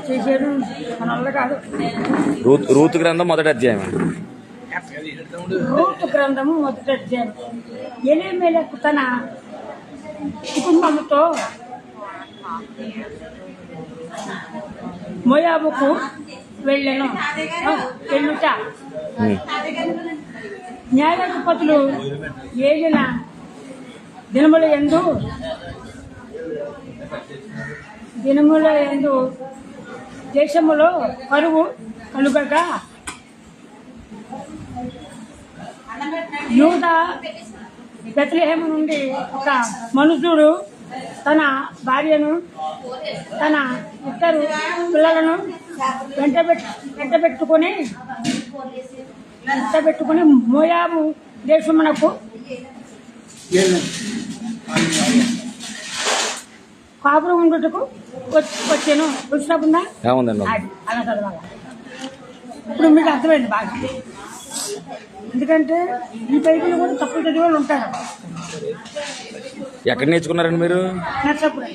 చేసేయడం మన వల్ల కాదు. రూతు గ్రంథం మొదటి అధ్యాయం. రూతు గ్రంథము మొదటి అధ్యాయం. ఎలీమెలెకు తన కుటుంబంతో మోయాబుకు వెళ్ళెను. వెళ్ళుట న్యాయాధిపతులు ఏలిన దినముల యందు దేశములో కరువు కలుగగా యూదా బెత్లెహేము నుండి ఒక మనుషుడు తన భార్యను తన ఇద్దరు పిల్లలను వెంటబెట్టుకుని మోయాబు దేశమునకు కాపురం ఉండుటకు వచ్చాను. వచ్చినప్పుడున్నా అలా చదవాలి. ఇప్పుడు మీకు అర్థమైంది బాగా. ఎందుకంటే ఈ బైబిల్ కూడా తప్పులు చదివే వాళ్ళు ఉంటారు. ఎక్కడ నేర్చుకున్నారండి మీరు? నచ్చప్పుడు